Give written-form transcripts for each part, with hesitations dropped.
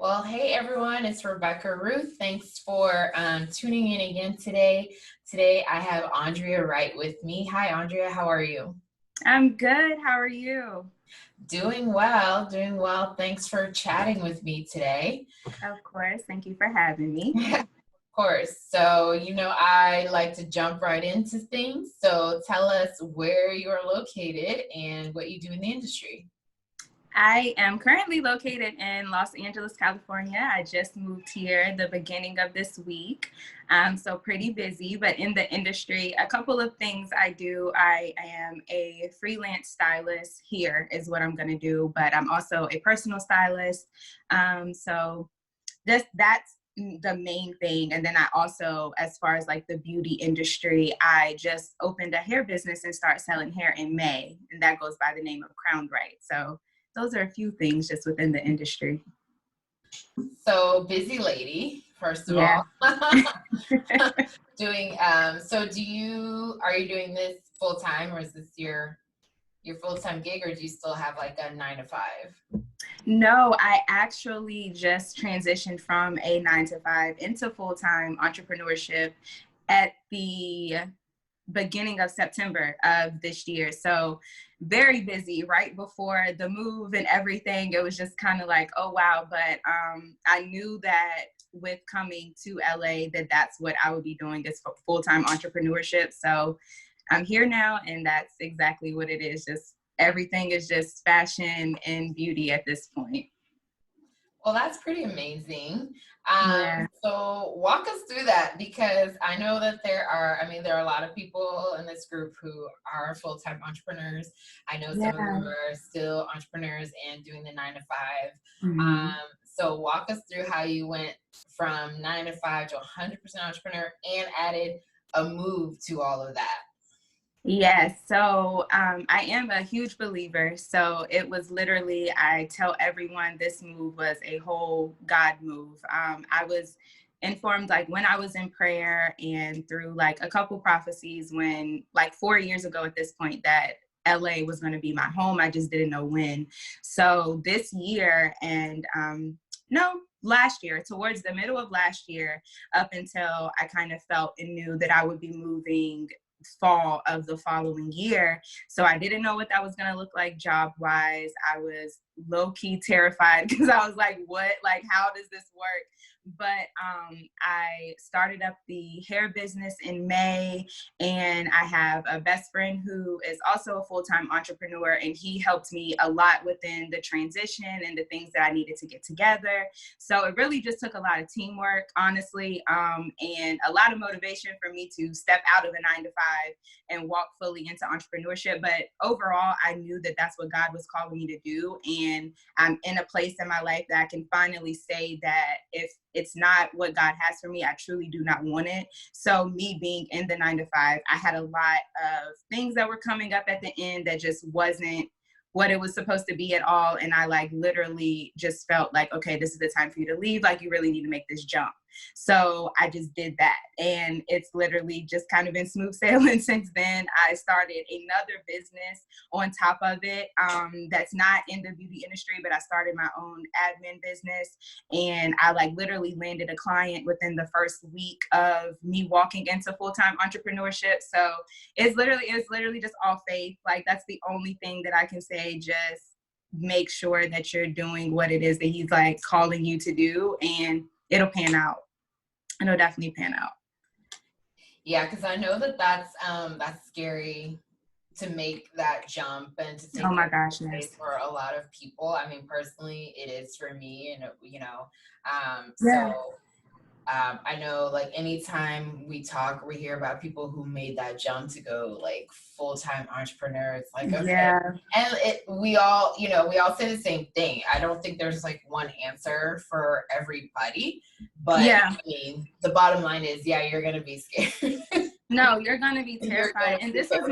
Well, hey everyone, it's Rebecca Ruth. Thanks for tuning in again today. Today I have Aundrea Wright with me. Hi, Aundrea, how are you? I'm good. How are you? Doing well, doing well. Thanks for chatting with me today. Of course. Thank you for having me. Of course. So, I like to jump right into things. So, tell us where you're located and what you do in the industry. I am currently located in Los Angeles, California. I just moved here the beginning of this week. So pretty busy, but in the industry, a couple of things I do. I am a freelance stylist here is what I'm going to do, but I'm also a personal stylist. So that's the main thing. And then I also, as far as like the beauty industry, I just opened a hair business and start selling hair in May, and that goes by the name of Aundrea Wright. So those are a few things just within the industry. So, busy lady, first of Yeah. all. Doing so are you doing this full time, or is this your full-time gig, or do you still have like a 9 to 5? No, I actually just transitioned from a 9 to 5 into full-time entrepreneurship at the beginning of September of this year. So very busy right before the move and everything. It was just kind of like, oh, wow. But I knew that with coming to LA, that's what I would be doing is full-time entrepreneurship. So I'm here now, and that's exactly what it is. Just everything is just fashion and beauty at this point. Well, that's pretty amazing. Yeah. So walk us through that, because I know that there are a lot of people in this group who are full-time entrepreneurs. I know some of Yeah. them are still entrepreneurs and doing the 9 to 5. Mhm. So walk us through how you went from 9 to 5 to 100% entrepreneur and added a move to all of that. Yes. So I am a huge believer. So it was literally, I tell everyone this move was a whole God move. I was informed like when I was in prayer and through like a couple prophecies when like 4 years ago at this point that LA was going to be my home. I just didn't know when. So this year and no, last year, towards the middle of last year, up until I kind of felt and knew that I would be moving fall of the following year. So I didn't know what that was going to look like job wise. I was low key terrified because I was like, what, like, how does this work? But I started up the hair business in May, and I have a best friend who is also a full-time entrepreneur, and he helped me a lot within the transition and the things that I needed to get together. So it really just took a lot of teamwork, honestly, and a lot of motivation for me to step out of a 9 to 5 and walk fully into entrepreneurship. But overall, I knew that that's what God was calling me to do. And I'm in a place in my life that I can finally say that if it's not what God has for me, I truly do not want it. So me being in the 9 to 5, I had a lot of things that were coming up at the end that just wasn't what it was supposed to be at all. And I like literally just felt like, okay, this is the time for you to leave. Like you really need to make this jump. So I just did that. And it's literally just kind of been smooth sailing since then. I started another business on top of it that's not in the beauty industry, but I started my own admin business. And I like literally landed a client within the first week of me walking into full-time entrepreneurship. So it's literally just all faith. Like that's the only thing that I can say. Just make sure that you're doing what it is that he's like calling you to do, and it'll pan out. It'll definitely pan out. Yeah, because I know that that's scary to make that jump and to take Oh my that gosh, space yes. for a lot of people. I mean, personally, it is for me, and Yeah. I know like anytime we talk, we hear about people who made that jump to go like full-time entrepreneur. It's like, okay. Yeah. And we all say the same thing. I don't think there's like one answer for everybody, but Yeah. I mean, the bottom line is, yeah, you're going to be scared. No, you're gonna be You're terrified. going to And be this was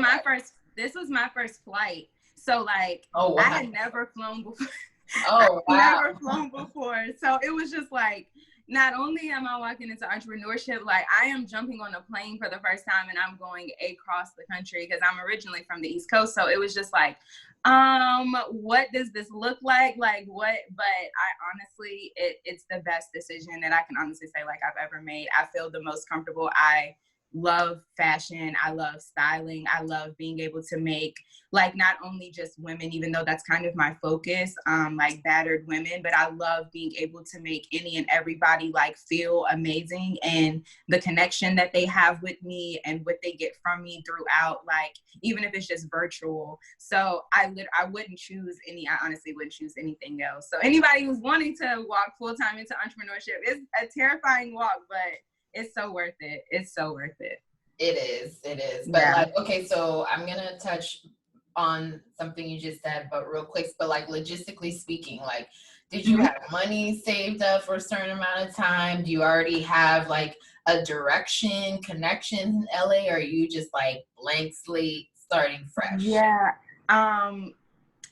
my first flight. So like Oh, I wow. had never flown before. I Oh, had wow. never flown before. So it was just like, not only am I walking into entrepreneurship, like I am jumping on a plane for the first time and I'm going across the country because I'm originally from the East Coast. So it was just like, what does this look like? Like what, but I honestly, it's the best decision that I can honestly say like I've ever made. I feel the most comfortable. I love fashion. I love styling. I love being able to make like not only just women, even though that's kind of my focus, like battered women, but I love being able to make any and everybody like feel amazing and the connection that they have with me and what they get from me throughout, like even if it's just virtual. So I honestly wouldn't choose anything else. So anybody who's wanting to walk full-time into entrepreneurship, it's a terrifying walk, but it's so worth it. It's so worth it. It is. But Yeah. like, okay, so I'm gonna touch on something you just said, but real quick, but like logistically speaking, like, did you have money saved up for a certain amount of time? Do you already have like a direction, connections in LA, or are you just like blank slate starting fresh? Yeah. I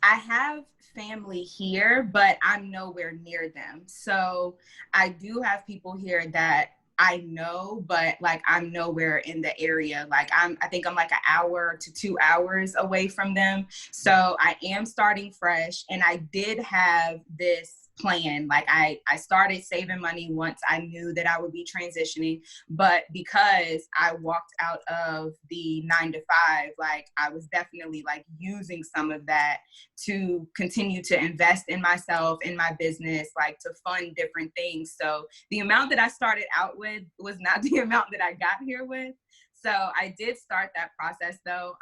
have family here, but I'm nowhere near them. So I do have people here that I know, but like I'm nowhere in the area. Like I think I'm like an hour to 2 hours away from them. So I am starting fresh, and I did have this plan. Like I started saving money once I knew that I would be transitioning, but because I walked out of the 9 to 5, like I was definitely like using some of that to continue to invest in myself, in my business, like to fund different things. So the amount that I started out with was not the amount that I got here with. So I did start that process though,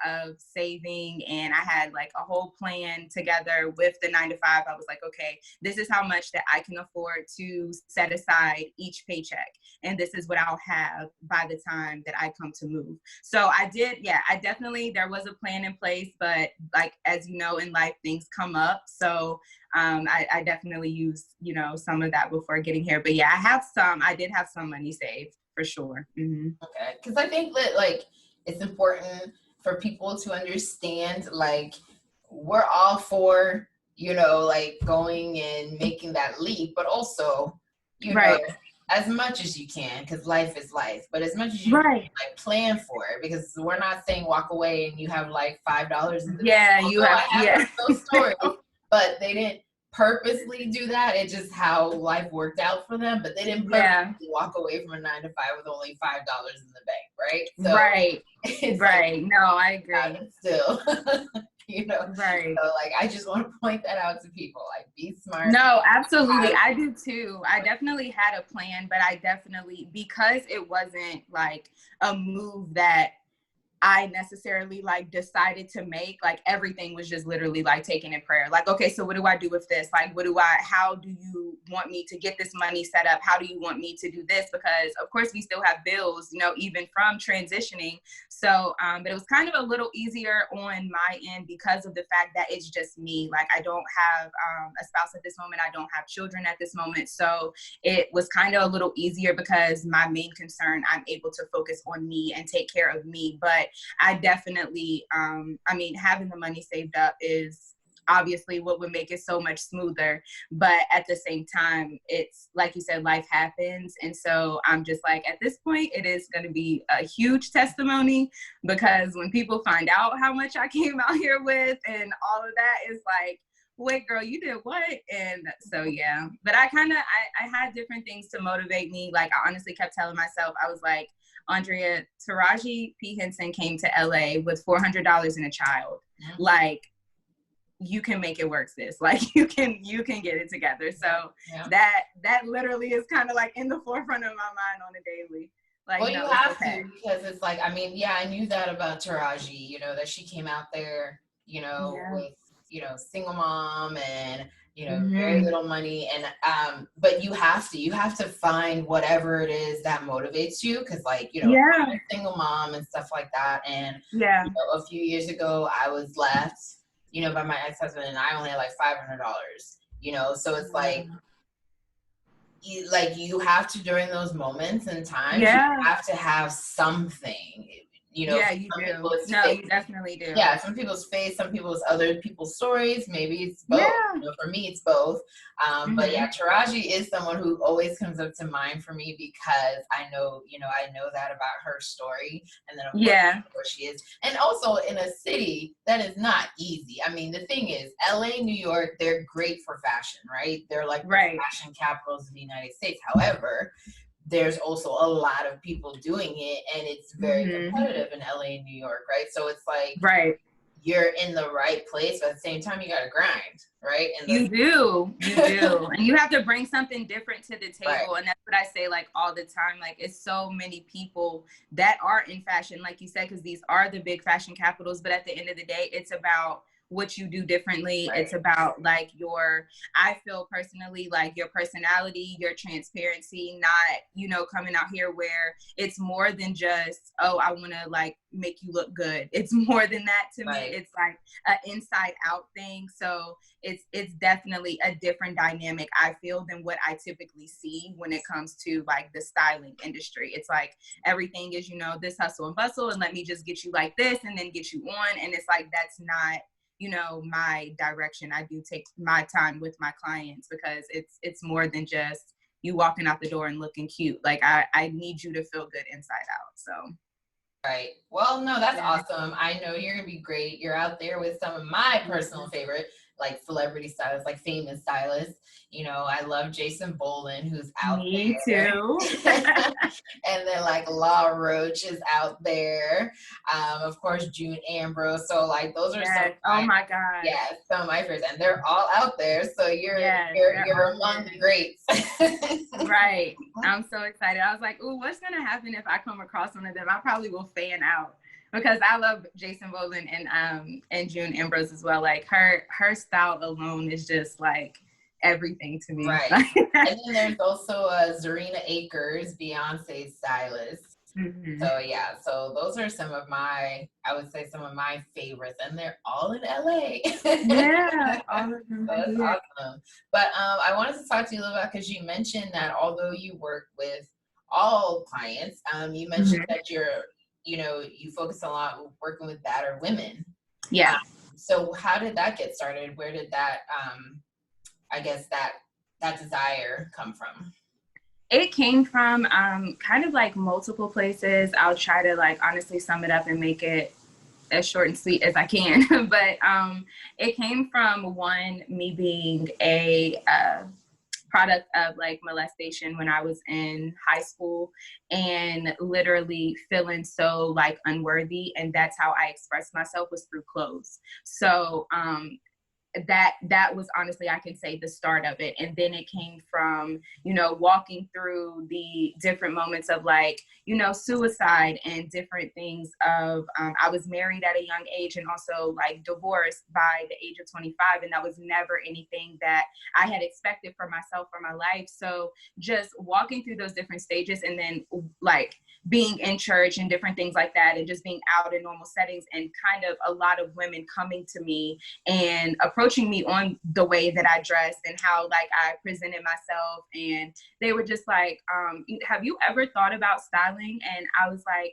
of saving, and I had like a whole plan together with the 9 to 5. I was like, okay, this is how much that I can afford to set aside each paycheck, and this is what I'll have by the time that I come to move. So I did, yeah, there was a plan in place, but like, as you know, in life, things come up. So I definitely used, some of that before getting here. But yeah, I did have some money saved for sure. Mm-hmm. Okay, because I think that like it's important for people to understand like we're all for like going and making that leap, but also Right. as much as you can, because life is life, but as much as you can, Right. like plan for it, because we're not saying walk away and you have like $5 in the bank. Yeah, you Although have, I have yeah. heard those stories, but they didn't purposely do that. It's just how life worked out for them, but they didn't Yeah. purposely walk away from a 9 to 5 with only $5 in the bank, right? So Right. it's Right. like No, I agree. still, Right. So like I just want to point that out to people. Like be smart. No, absolutely. I do too. I definitely had a plan, but because it wasn't like a move that I necessarily like decided to make, like everything was just literally like taken in prayer. Like, okay, so what do I do with this? Like, how do you want me to get this money set up? How do you want me to do this? Because of course we still have bills, even from transitioning. So, but it was kind of a little easier on my end because of the fact that it's just me. Like I don't have a spouse at this moment. I don't have children at this moment. So it was kind of a little easier because my main concern, I'm able to focus on me and take care of me. But I definitely, having the money saved up is obviously what would make it so much smoother. But at the same time, it's like you said, life happens. And so I'm just like, at this point, it is going to be a huge testimony, because when people find out how much I came out here with and all of that, is like, wait, girl, you did what? And so, yeah, but I had different things to motivate me. Like I honestly kept telling myself, I was like, Aundrea, Taraji P. Henson came to LA with $400 and a child. Mm-hmm. Like, you can make it work, sis. Like you can get it together. So that literally is kind of like in the forefront of my mind on a daily. Like, well, you have to, because it's like, I knew that about Taraji, that she came out there, with, single mom and, very little money. And, but you have to find whatever it is that motivates you. Cause like, I'm a single mom and stuff like that. And a few years ago I was left, by my ex-husband, and I only had like $500, so it's like you have to, during those moments in time, you have to have something, Yeah, you some do. people it's No, fake. you definitely do. Yeah, some people's face, some people's other people's stories. Maybe it's both. Yeah. For me, it's both. But yeah, Taraji is someone who always comes up to mind for me because I know that about her story, and then of course where she is, and also in a city that is not easy. I mean, the thing is, LA, New York, they're great for fashion, right? They're like the fashion capitals of the United States. However, there's also a lot of people doing it, and it's very competitive in LA and New York, right? So it's like you're in the right place, but at the same time you gotta grind, right? And you do and you have to bring something different to the table. And that's what I say, like, all the time. Like, it's so many people that are in fashion, like you said, because these are the big fashion capitals, but at the end of the day, it's about what you do differently. It's about like I feel personally like your personality, your transparency, not, coming out here where it's more than just, oh, I want to like make you look good. It's more than that to me. It's like an inside out thing. So it's definitely a different dynamic, I feel, than what I typically see when it comes to like the styling industry. It's like everything is, this hustle and bustle, and let me just get you like this and then get you on. And it's like, that's not, my direction. I do take my time with my clients because it's more than just you walking out the door and looking cute. Like I need you to feel good inside out. So. Right. Well, no, that's awesome. I know you're going to be great. You're out there with some of my personal favorite, like celebrity stylists, like famous stylists. I love Jason Boland, who's out there. Me too. And then like Law Roach is out there. Of course, June Ambrose. So like those are some. Oh my God. Yeah, some of my favorites, and they're all out there. So you're among the greats. Right. I'm so excited. I was like, ooh, what's gonna happen if I come across one of them? I probably will fan out because I love Jason Boland and June Ambrose as well. Like her style alone is just like everything to me. Right. And then there's also Zarina Akers, Beyonce's stylist. So yeah, so those are some of my favorites, and they're all in LA. Yeah, all of them. So that's awesome. But I wanted to talk to you a little bit because you mentioned that although you work with all clients, you mentioned that you focus a lot working with battered women. Yeah. So how did that get started? Where did that I guess that desire come from? It came from kind of like multiple places. I'll try to like honestly sum it up and make it as short and sweet as I can. But it came from me being a product of like molestation when I was in high school, and literally feeling so like unworthy. And that's how I expressed myself, was through clothes. So that was honestly, I can say, the start of it. And then it came from, walking through the different moments of like, suicide and different things of, I was married at a young age and also like divorced by the age of 25. And that was never anything that I had expected for myself or my life. So just walking through those different stages, and then like being in church and different things like that, and just being out in normal settings, and kind of a lot of women coming to me and approaching me on the way that I dressed and how like I presented myself. And they were just like, have you ever thought about styling? And I was like,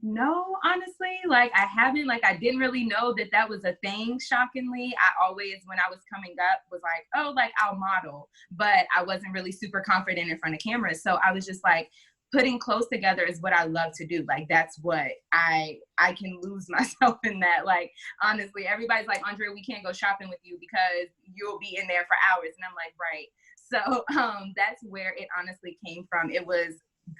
no, honestly, like I haven't. Like I didn't really know that was a thing, shockingly. I always, when I was coming up, was like, oh, like I'll model, but I wasn't really super confident in front of cameras. So I was just like, putting clothes together is what I love to do. Like that's what I can lose myself in that. Like honestly, everybody's like, Aundrea, we can't go shopping with you because you'll be in there for hours. And I'm like, right. So that's where it honestly came from. It was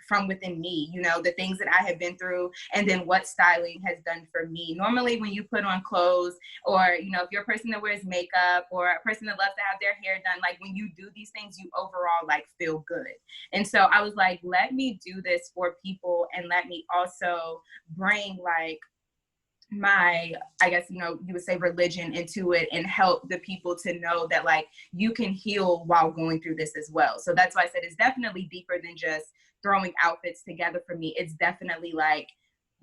from within me, the things that I have been through, and then what styling has done for me. Normally when you put on clothes, or, if you're a person that wears makeup, or a person that loves to have their hair done, like when you do these things, you overall like feel good. And so I was like, let me do this for people, and let me also bring like my, I guess, you would say religion into it, and help the people to know that like you can heal while going through this as well. So that's why I said it's definitely deeper than just throwing outfits together. For me, it's definitely like,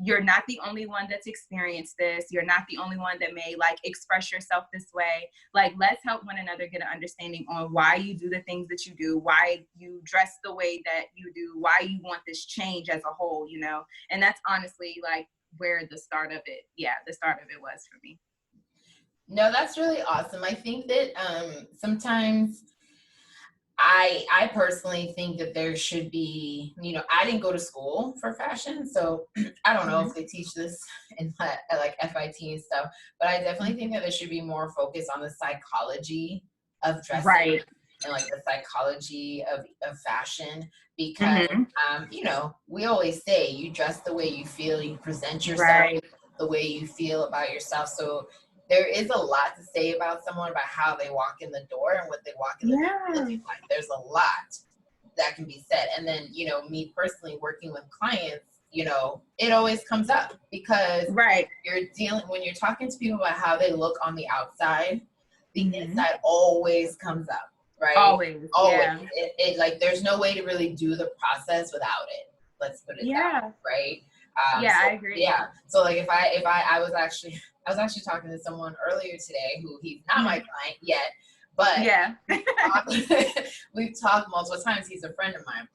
you're not the only one that's experienced this. You're not the only one that may like express yourself this way. Like, let's help one another get an understanding on why you do the things that you do, why you dress the way that you do, why you want this change as a whole, And that's honestly like where the start of it was for me. No, that's really awesome. I think that sometimes I personally think that there should be, I didn't go to school for fashion, so I don't know if they teach this in like FIT and stuff, but I definitely think that there should be more focus on the psychology of dressing, right, and like the psychology of fashion, because we always say you dress the way you feel, you present yourself right, the way you feel about yourself. So there is a lot to say about someone, about how they walk in the door and what they walk in the door looking like. There's a lot that can be said. And then, me personally working with clients, it always comes up, because when you're talking to people about how they look on the outside, the inside always comes up, right? Always. Yeah. It like, there's no way to really do the process without it. Let's put it that way, right? I agree. Yeah. So like, if I was actually talking to someone earlier today who he's not my client yet, but we've talked multiple times. He's a friend of mine.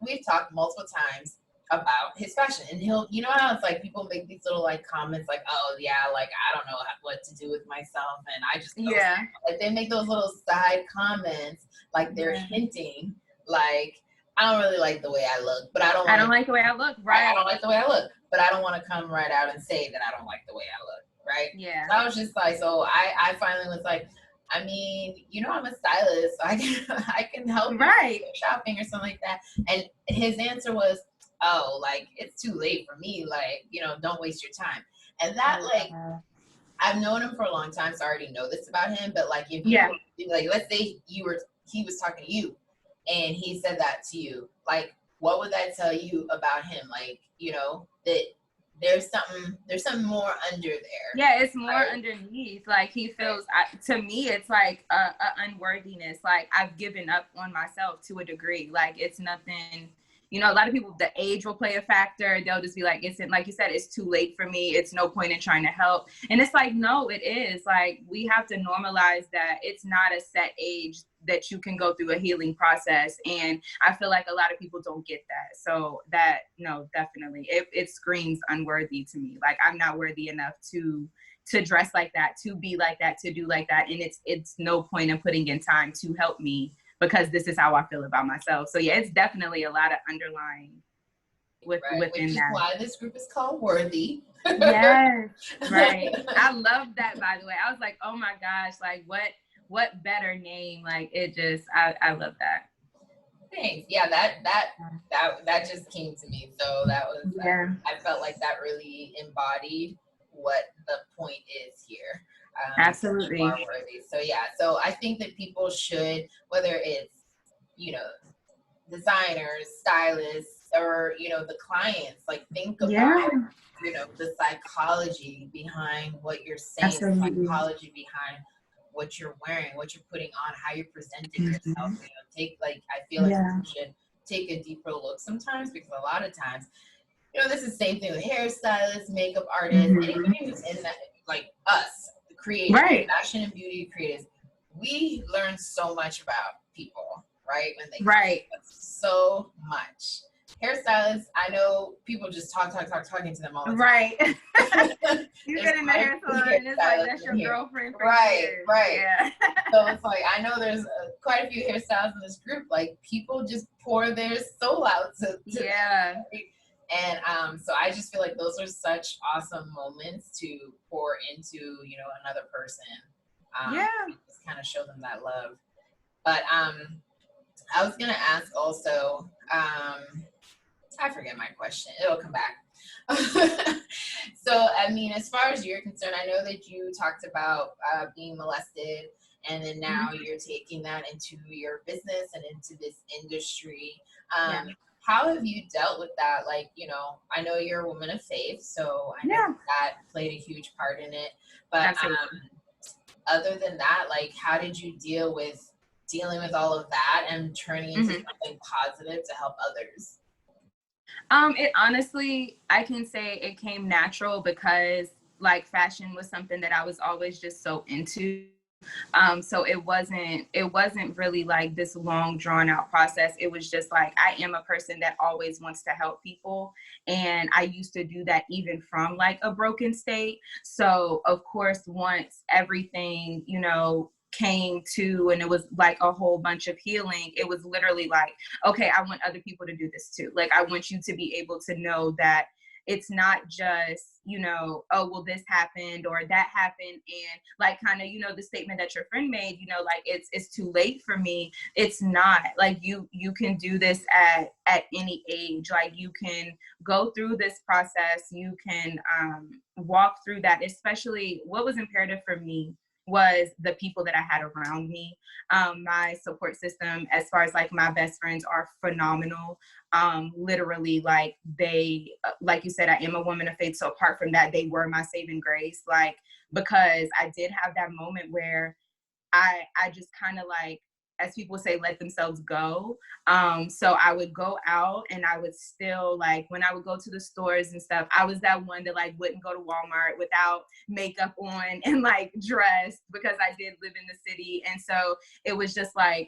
We've talked multiple times about his fashion, and he'll, how it's like, people make these little like comments like, oh yeah, like I don't know what to do with myself, and I just like, they make those little side comments like they're hinting like, I don't really like the way I look, but I don't like the way I look, right? I don't like the way I look, but I don't want to come right out and say that I don't like the way I look, right? Yeah. So I was just like, so I finally was like, I mean, I'm a stylist, so I can help you with shopping or something like that. And his answer was, oh, like, it's too late for me, like, don't waste your time. And that, like, I've known him for a long time, so I already know this about him. But like, if you like, let's say he was talking to you and he said that to you, like, what would that tell you about him? Like, that there's something more under there. Yeah, it's more underneath. Like, he feels, to me, it's like a unworthiness. Like, I've given up on myself to a degree. Like, it's nothing. A lot of people, the age will play a factor. They'll just be like, like you said, it's too late for me. It's no point in trying to help. And it's like, no, it is. Like, we have to normalize that it's not a set age that you can go through a healing process. And I feel like a lot of people don't get that. So that, no, definitely, it screams unworthy to me. Like, I'm not worthy enough to dress like that, to be like that, to do like that. And it's no point in putting in time to help me, because this is how I feel about myself. So yeah, it's definitely a lot of underlying within which is that. Why this group is called Worthy. Yes, right. I love that, by the way. I was like, oh my gosh, like what better name? Like, it just, I love that. Thanks. Yeah, that just came to me. So that was, I felt like that really embodied what the point is here. Absolutely. You are worthy. So yeah, so I think that people should, whether it's, designers, stylists, or, the clients, like, think about, the psychology behind what you're saying, the psychology behind what you're wearing, what you're putting on, how you're presenting yourself. I feel like you should take a deeper look sometimes, because a lot of times, this is the same thing with hairstylists, makeup artists, anything who's in that, like us, the creators, fashion and beauty creators, we learn so much about people, right? When they so much. Hairstylists, I know people just talking to them all the time. Right. You get in the hair salon and it's like, that's your girlfriend for years. Right. Yeah. So it's like, I know there's quite a few hairstylists in this group. Like, people just pour their soul out to and so I just feel like those are such awesome moments to pour into, another person. Just kind of show them that love. But I was gonna ask also, I forget my question. It'll come back. So, I mean, as far as you're concerned, I know that you talked about being molested, and then now you're taking that into your business and into this industry. How have you dealt with that? Like, I know you're a woman of faith, so I know that played a huge part in it. But other than that, like, how did you dealing with all of that and turning into something positive to help others? It honestly, I can say it came natural, because like, fashion was something that I was always just so into. So it wasn't really like this long drawn out process. It was just like, I am a person that always wants to help people. And I used to do that even from like a broken state. So of course, once everything, came to, and it was like a whole bunch of healing, it was literally like, okay, I want other people to do this too. Like, I want you to be able to know that it's not just, oh, well, this happened or that happened. And like, kind of, the statement that your friend made, like, it's too late for me. It's not. Like, you can do this at any age. Like, you can go through this process. You can walk through that. Especially what was imperative for me was the people that I had around me. My support system, as far as like my best friends, are phenomenal. Literally, like, they, like you said, I am a woman of faith. So apart from that, they were my saving grace. Like, because I did have that moment where I just kind of, like, as people say, let themselves go. So I would go out and I would still, like, when I would go to the stores and stuff, I was that one that like wouldn't go to Walmart without makeup on and like dressed, because I did live in the city. And so it was just like,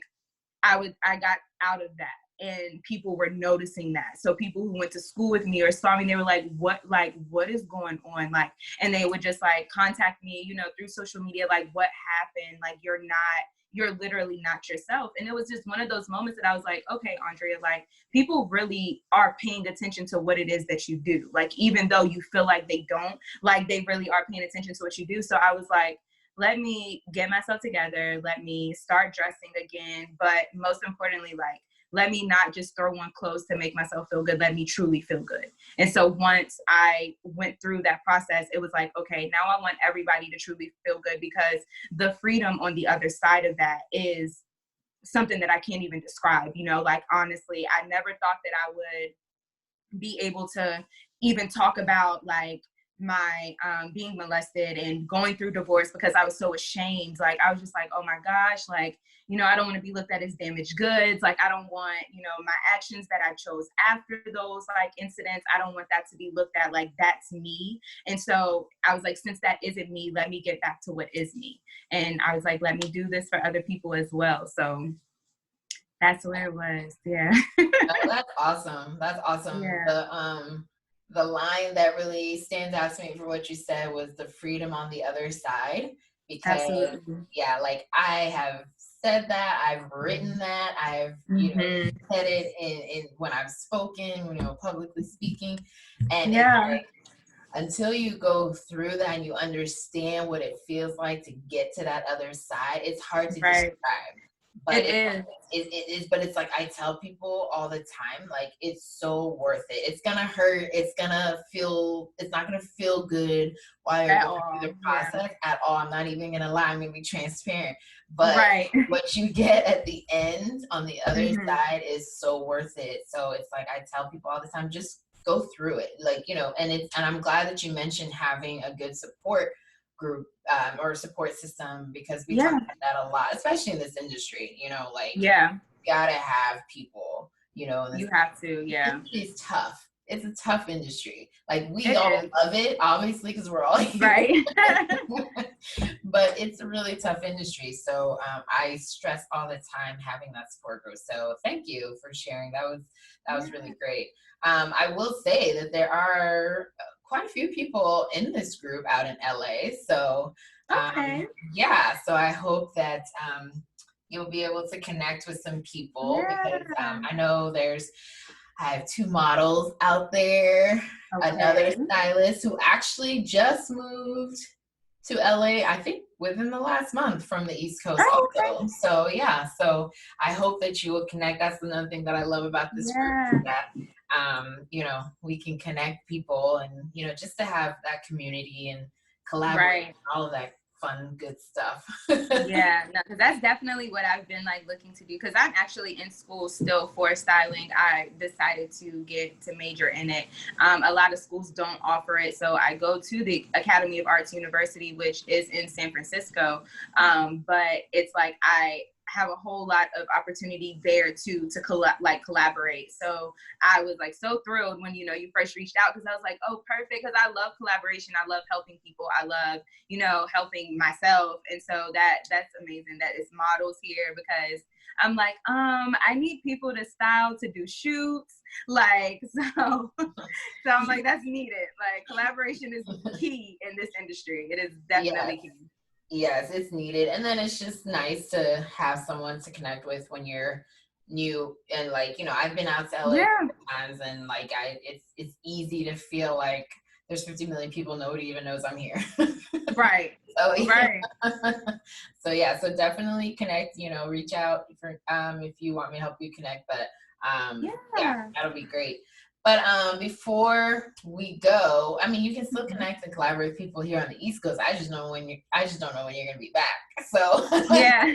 I got out of that, and people were noticing that. So people who went to school with me or saw me, they were like, what is going on? Like, and they would just like contact me, through social media, like, what happened? Like, you're literally not yourself. And it was just one of those moments that I was like, okay, Aundrea, like, people really are paying attention to what it is that you do. Like, even though you feel like they don't, like, they really are paying attention to what you do. So I was like, let me get myself together. Let me start dressing again. But most importantly, like, let me not just throw on clothes to make myself feel good. Let me truly feel good. And so once I went through that process, it was like, okay, now I want everybody to truly feel good, because the freedom on the other side of that is something that I can't even describe. Like, honestly, I never thought that I would be able to even talk about like my being molested and going through divorce, because I was so ashamed. Like, I was just like, oh my gosh, like, I don't want to be looked at as damaged goods. Like, I don't want, my actions that I chose after those like incidents, I don't want that to be looked at like that's me. And so I was like, since that isn't me, let me get back to what is me. And I was like, let me do this for other people as well. So that's where it was. Yeah. Oh, that's awesome. That's awesome. Yeah. The line that really stands out to me for what you said was the freedom on the other side. Because Absolutely. yeah, like, I have said that, I've written that, I've said it in when I've spoken, publicly speaking, and it's like, until you go through that and you understand what it feels like to get to that other side, it's hard to describe. But it is, but it's like, I tell people all the time, like, it's so worth it. It's gonna hurt. It's not gonna feel good while you're going through the process at all. I'm not even gonna lie. I'm gonna be transparent. But what you get at the end on the other side is so worth it. So it's like, I tell people all the time, just go through it. Like, and I'm glad that you mentioned having a good support group or support system, because we talk about that a lot, especially in this industry. Like, you gotta have people. You have to. It's tough. It's a tough industry. Like, we all love it, obviously, because we're all here. Right. But it's a really tough industry. So I stress all the time having that support group. So thank you for sharing. That was really great. I will say that there are quite a few people in this group out in LA. So so I hope that you'll be able to connect with some people, because I know I have 2 models out there, another stylist who actually just moved to LA, I think within the last month, from the East Coast also. So yeah, so I hope that you will connect. That's another thing that I love about this group, that we can connect people, and just to have that community and collaborate, and all of that fun, good stuff. Because that's definitely what I've been like looking to do, because I'm actually in school still for styling. I decided to major in it. A lot of schools don't offer it, so I go to the Academy of Arts University, which is in San Francisco. But it's like, have a whole lot of opportunity there to collaborate. So I was like so thrilled when, you know, you first reached out, because I was like, oh, perfect, because I love collaboration. I love helping people. I love, you know, helping myself. And so that's amazing that it's models here, because I'm like, I need people to style, to do shoots, like, so I'm like, that's needed. Like, collaboration is key in this industry. It is definitely key. Yes, it's needed. And then it's just nice to have someone to connect with when you're new. And like, you know, I've been out to LA times, and like it's easy to feel like there's 50 million people, nobody even knows I'm here. Right. So, right. So definitely connect, you know, reach out for if you want me to help you connect. But that'll be great. But before we go, I mean, you can still connect and collaborate with people here on the East Coast. I just don't know when you're gonna be back. So yeah.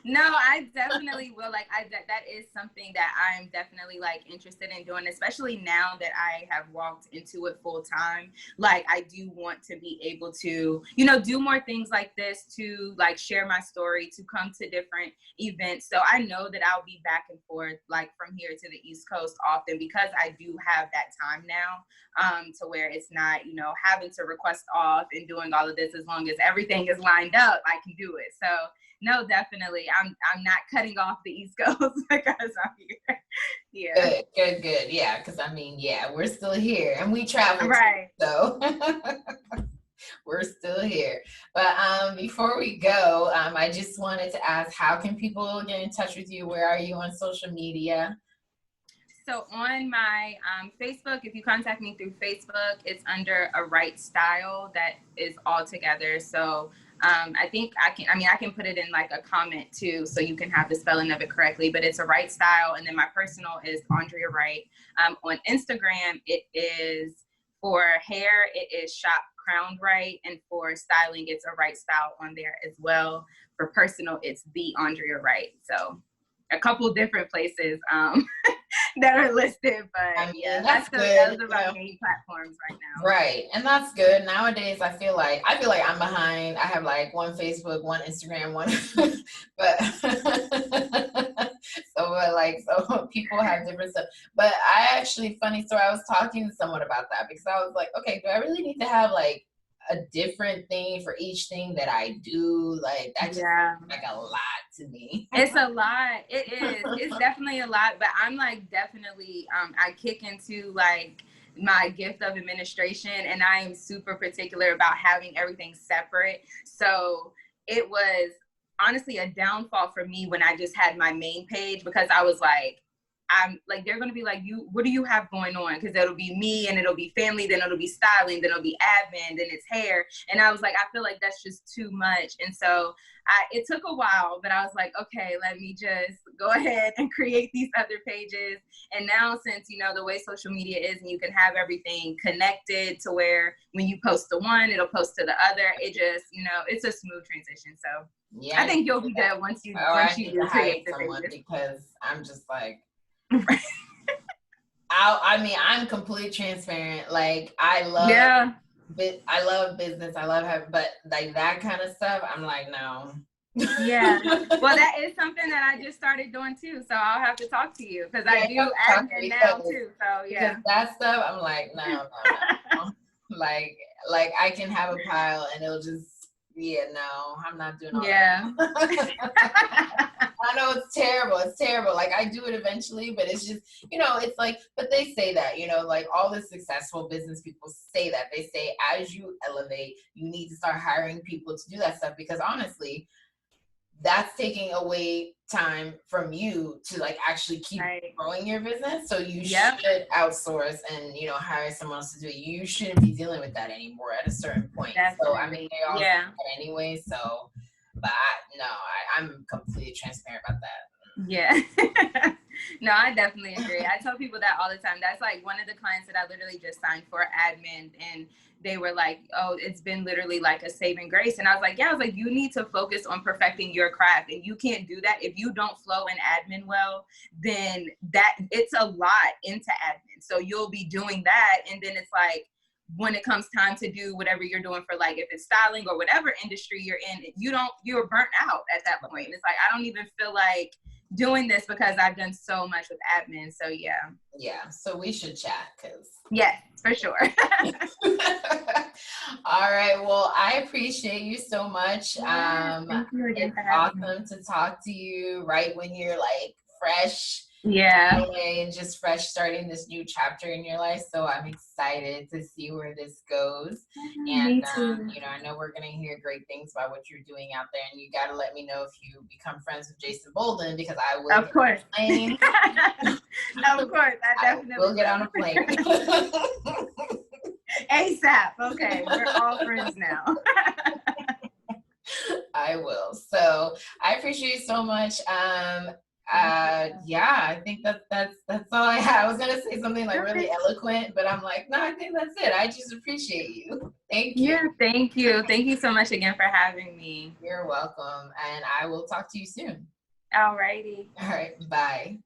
No, I definitely will. Like, that is something that I'm definitely like interested in doing, especially now that I have walked into it full time. Like, I do want to be able to, you know, do more things like this, to like share my story, to come to different events. So I know that I'll be back and forth, like from here to the East Coast often, because I do have that time now, to where it's not, you know, having to request off and doing all of this. As long as everything is lined up, I can do it. So no, definitely, I'm not cutting off the East Coast because I'm here. Yeah. Good. Yeah, because I mean, we're still here and we travel, right? Too, so we're still here. But before we go, I just wanted to ask, how can people get in touch with you? Where are you on social media? So on my Facebook, if you contact me through Facebook, it's under AWrightStyle. That is all together. So I think I can put it in like a comment too, so you can have the spelling of it correctly, but it's AWrightStyle. And then my personal is Aundrea Wright. On Instagram, it is, for hair, it is Shop Crowned Right. And for styling, it's AWrightStyle on there as well. For personal, it's the Aundrea Wright. So a couple different places that are listed, but I mean, those are my main platforms right now. Right, and that's good. Nowadays, I feel like I'm behind. I have like one Facebook, one Instagram, one, but so people have different stuff. But I actually, funny story, I was talking to someone about that, because I was like, okay, do I really need to have like a different thing for each thing that I do? Like, that just seems like a lot to me. It's a lot. It is. It's definitely a lot. But I'm like, definitely, I kick into like my gift of administration, and I am super particular about having everything separate. So it was honestly a downfall for me when I just had my main page, because I was like, I'm like, they're going to be like, what do you have going on? Because it'll be me, and it'll be family, then it'll be styling, then it'll be admin, then it's hair. And I was like, I feel like that's just too much. And so it took a while, but I was like, okay, let me just go ahead and create these other pages. And now, since, you know, the way social media is, and you can have everything connected to where when you post to one, it'll post to the other. It just, you know, it's a smooth transition. So I think you'll be good once you create the pages. Because I'm just like, I'm completely transparent. Like, I love business. I love having, but like that kind of stuff, I'm like, no. Yeah. Well, that is something that I just started doing too. So I'll have to talk to you, because I do admin now too. So yeah. Because that stuff, I'm like, no. like I can have a pile and it'll just, no, I'm not doing all that. I know it's terrible. It's terrible. Like, I do it eventually, but it's just, you know, it's like, but they say that, you know, like all the successful business people say that. They say, as you elevate, you need to start hiring people to do that stuff, because honestly, that's taking away time from you to like actually keep growing your business. So you should outsource and, you know, hire someone else to do it. You shouldn't be dealing with that anymore at a certain point. So I mean, they all say that anyway. So, but I'm completely transparent about that. Yeah. No, I definitely agree. I tell people that all the time. That's like one of the clients that I literally just signed for admin, and they were like, oh, it's been literally like a saving grace. And I was like, yeah, I was like, you need to focus on perfecting your craft, and you can't do that if you don't flow in admin well. Then that it's a lot into admin. So you'll be doing that, and then it's like, when it comes time to do whatever you're doing for, like, if it's styling or whatever industry you're in, you're burnt out at that point. It's like, I don't even feel like doing this because I've done so much with admin. So yeah, so we should chat, because yes, for sure. All right, well, I appreciate you so much. Thank you again It's for having me. awesome to talk to you right when you're like fresh Yeah. and just fresh starting this new chapter in your life. So I'm excited to see where this goes. Me And too. I know we're gonna hear great things about what you're doing out there. And you gotta let me know if you become friends with Jason Bolden, because I will Of course. plane. Of course, I definitely will get on a plane. ASAP. Okay, we're all friends now. I will. So I appreciate you so much. Yeah, I think that's all I had. I was gonna say something like really eloquent, but I'm like, no, I think that's it. I just appreciate you. Thank you. Yeah, thank you. Thank you so much again for having me. You're welcome. And I will talk to you soon. Alrighty. All right. Bye.